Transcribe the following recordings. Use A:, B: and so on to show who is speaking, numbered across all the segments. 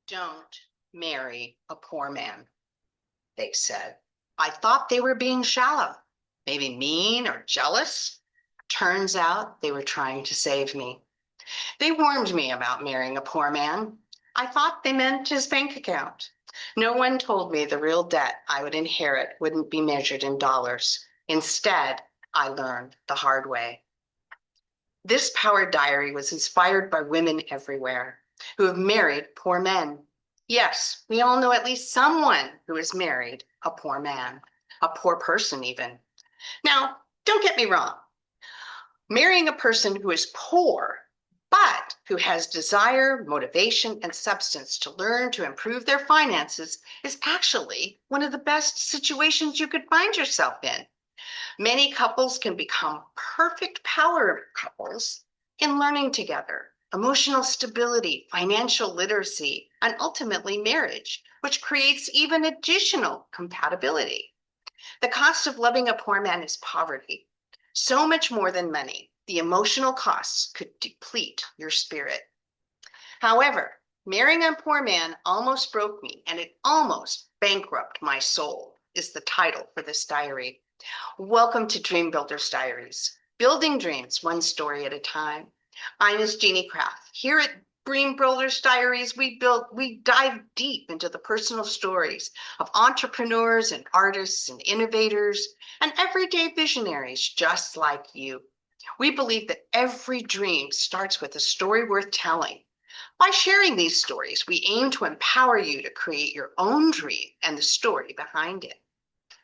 A: Don't marry a poor man, they said. I thought they were being shallow, maybe mean or jealous. Turns out they were trying to save me. They warned me about marrying a poor man. I thought they meant his bank account. No one told me the real debt I would inherit wouldn't be measured in dollars. Instead, I learned the hard way. This power diary was inspired by women everywhere who have married poor men. Yes, we all know at least someone who has married a poor man, a poor person even. Now, don't get me wrong. Marrying a person who is poor, but who has desire, motivation, and substance to learn to improve their finances is actually one of the best situations you could find yourself in. Many couples can become perfect power couples in learning together, emotional stability, financial literacy, and ultimately marriage, which creates even additional compatibility. The cost of loving a poor man is poverty. So much more than money. The emotional costs could deplete your spirit. However, marrying a poor man almost broke me, and it almost bankrupted my soul, is the title for this diary. Welcome to Dream Builders Diaries, building dreams one story at a time. I'm Miss Jeannie Craft. Here at Dream Builders Diaries, we dive deep into the personal stories of entrepreneurs and artists and innovators and everyday visionaries just like you. We believe that every dream starts with a story worth telling. By sharing these stories, we aim to empower you to create your own dream and the story behind it.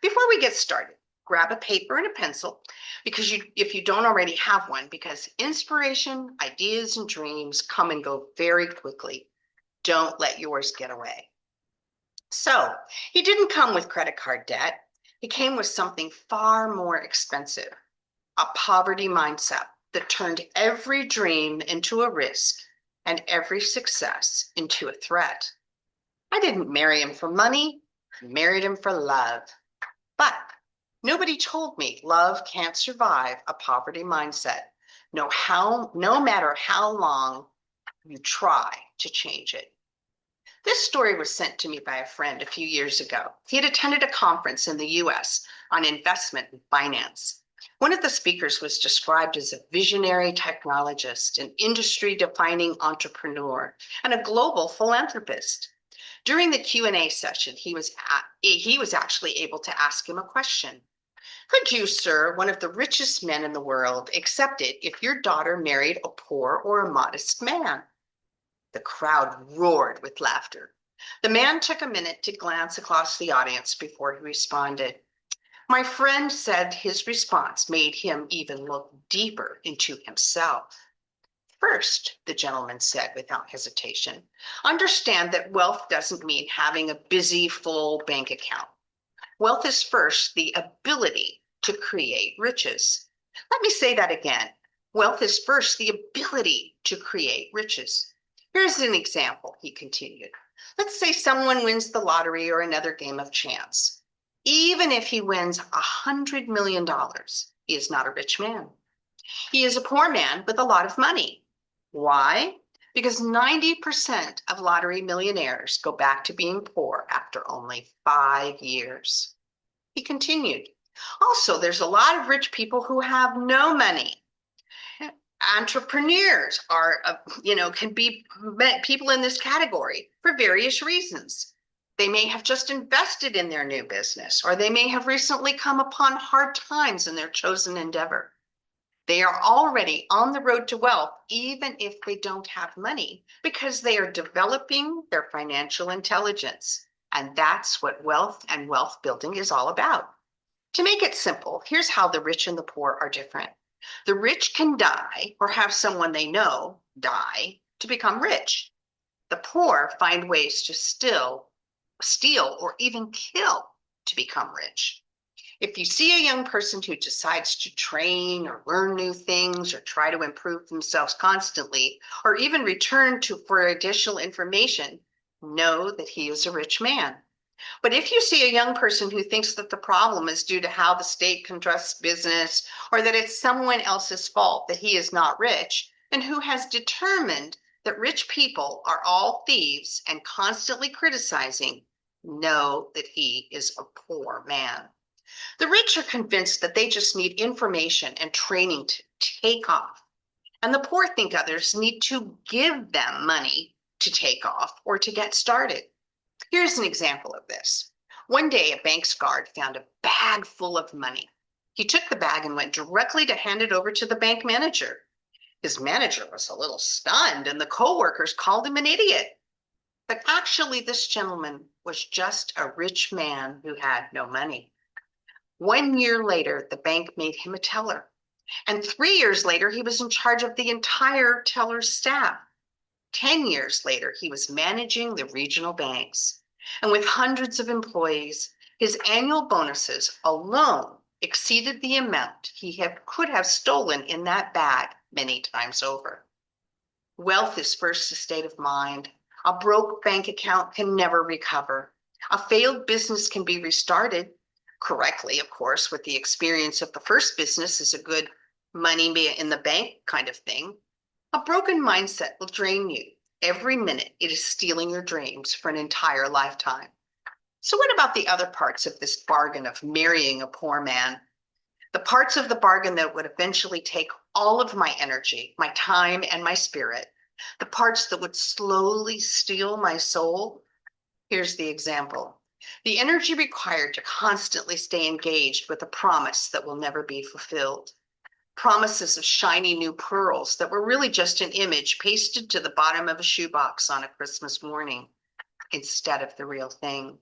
A: Before we get started, grab a paper and a pencil if you don't already have one, because inspiration, ideas, and dreams come and go very quickly. Don't let yours get away. So he didn't come with credit card debt. He came with something far more expensive, a poverty mindset that turned every dream into a risk and every success into a threat. I didn't marry him for money. I married him for love. But nobody told me love can't survive a poverty mindset, no matter how long you try to change it. This story was sent to me by a friend a few years ago. He had attended a conference in the US on investment and finance. One of the speakers was described as a visionary technologist, an industry-defining entrepreneur, and a global philanthropist. During the Q&A session, he was actually able to ask him a question. Could you, sir, one of the richest men in the world, accept it if your daughter married a poor or a modest man? The crowd roared with laughter. The man took a minute to glance across the audience before he responded. My friend said his response made him even look deeper into himself. First, the gentleman said without hesitation, understand that wealth doesn't mean having a busy, full bank account. Wealth is first the ability to create riches. Let me say that again. Wealth is first the ability to create riches. Here's an example, he continued. Let's say someone wins the lottery or another game of chance. Even if he wins $100 million, he is not a rich man. He is a poor man with a lot of money. Why? Because 90% of lottery millionaires go back to being poor after only 5 years. He continued. Also, there's a lot of rich people who have no money. Entrepreneurs can be people in this category for various reasons. They may have just invested in their new business, or they may have recently come upon hard times in their chosen endeavor. They are already on the road to wealth, even if they don't have money, because they are developing their financial intelligence. And that's what wealth and wealth building is all about. To make it simple, here's how the rich and the poor are different. The rich can die or have someone they know die to become rich. The poor find ways to steal or even kill to become rich. If you see a young person who decides to train or learn new things or try to improve themselves constantly, or even return for additional information, know that he is a rich man. But if you see a young person who thinks that the problem is due to how the state conducts business, or that it's someone else's fault that he is not rich, and who has determined that rich people are all thieves and constantly criticizing, know that he is a poor man. The rich are convinced that they just need information and training to take off. And the poor think others need to give them money to take off or to get started. Here's an example of this. One day, a bank's guard found a bag full of money. He took the bag and went directly to hand it over to the bank manager. His manager was a little stunned, and the coworkers called him an idiot. But actually, this gentleman was just a rich man who had no money. 1 year later, the bank made him a teller. And 3 years later, he was in charge of the entire teller's staff. 10 years later, he was managing the regional banks. And with hundreds of employees, his annual bonuses alone exceeded the amount could have stolen in that bag many times over. Wealth is first a state of mind. A broke bank account can never recover. A failed business can be restarted, correctly, of course, with the experience of the first business is a good money in the bank kind of thing. A broken mindset will drain you. Every minute it is stealing your dreams for an entire lifetime. So what about the other parts of this bargain of marrying a poor man? The parts of the bargain that would eventually take all of my energy, my time, and my spirit. The parts that would slowly steal my soul. Here's the example. The energy required to constantly stay engaged with a promise that will never be fulfilled. Promises of shiny new pearls that were really just an image pasted to the bottom of a shoebox on a Christmas morning instead of the real thing.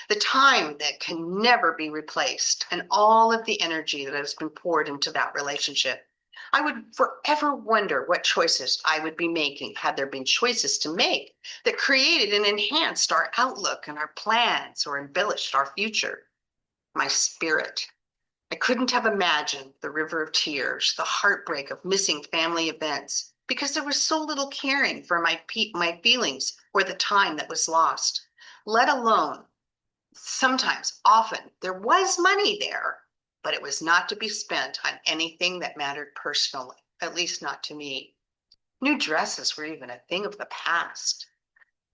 A: The time that can never be replaced and all of the energy that has been poured into that relationship. I would forever wonder what choices I would be making had there been choices to make that created and enhanced our outlook and our plans or embellished our future. My spirit. I couldn't have imagined the river of tears, the heartbreak of missing family events, because there was so little caring for my feelings or the time that was lost, let alone sometimes, often, there was money there, but it was not to be spent on anything that mattered personally, at least not to me. New dresses were even a thing of the past.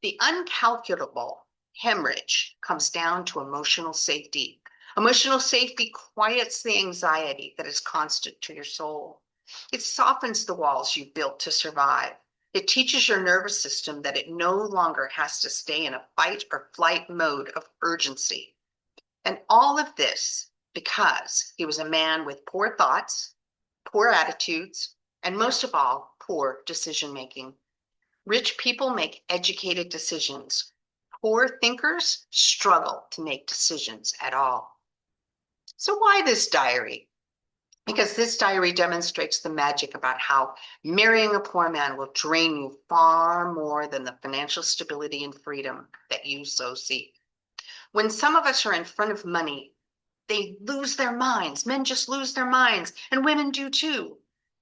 A: The uncalculable hemorrhage comes down to emotional safety. Emotional safety quiets the anxiety that is constant to your soul. It softens the walls you built to survive. It teaches your nervous system that it no longer has to stay in a fight or flight mode of urgency. And all of this because he was a man with poor thoughts, poor attitudes, and most of all, poor decision making. Rich people make educated decisions. Poor thinkers struggle to make decisions at all. So why this diary? Because this diary demonstrates the magic about how marrying a poor man will drain you far more than the financial stability and freedom that you so seek. When some of us are in front of money, they lose their minds. Men just lose their minds, and women do too.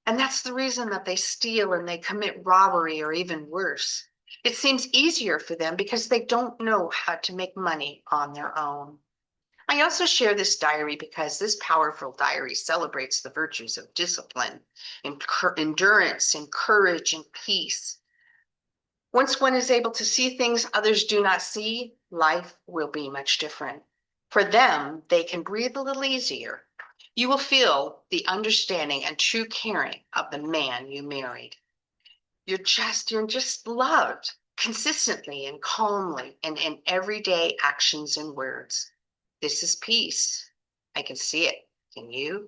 A: And that's the reason that they steal and they commit robbery or even worse. It seems easier for them because they don't know how to make money on their own. I also share this diary because this powerful diary celebrates the virtues of discipline, endurance, and courage and peace. Once one is able to see things others do not see, life will be much different. For them, they can breathe a little easier. You will feel the understanding and true caring of the man you married. You're just loved consistently and calmly and in everyday actions and words. This is peace. I can see it. Can you?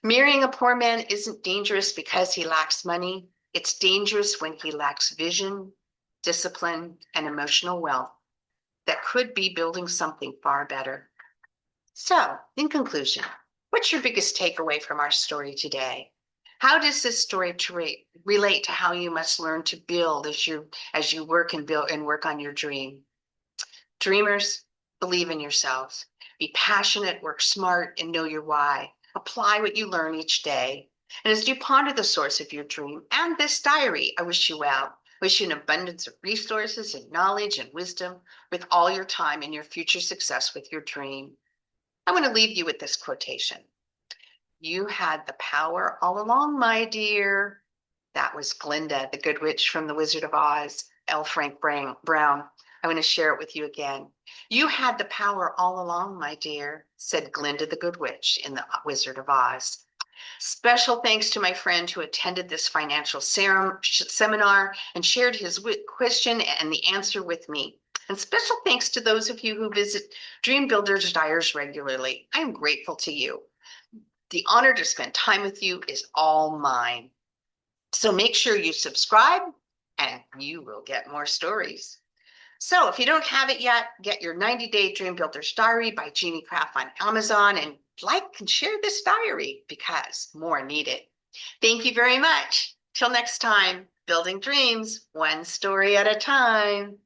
A: Marrying a poor man isn't dangerous because he lacks money. It's dangerous when he lacks vision, discipline, and emotional wealth that could be building something far better. So, in conclusion, what's your biggest takeaway from our story today? How does this story relate to how you must learn to build as you work and build and work on your dream? Dreamers, believe in yourselves. Be passionate, work smart, and know your why. Apply what you learn each day. And as you ponder the source of your dream and this diary, I wish you well. Wish you an abundance of resources and knowledge and wisdom with all your time and your future success with your dream. I want to leave you with this quotation. You had the power all along, my dear. That was Glinda, the Good Witch from The Wizard of Oz, L. Frank Brown. I want to share it with you again. You had the power all along, my dear, said Glinda the Good Witch in The Wizard of Oz. Special thanks to my friend who attended this financial seminar and shared his question and the answer with me. And special thanks to those of you who visit Dream Builders Diaries regularly. I am grateful to you. The honor to spend time with you is all mine. So make sure you subscribe and you will get more stories. So if you don't have it yet, get your 90-Day Dream Builders Diary by Jeannie Craft on Amazon and like and share this diary because more need it. Thank you very much. Till next time, building dreams, one story at a time.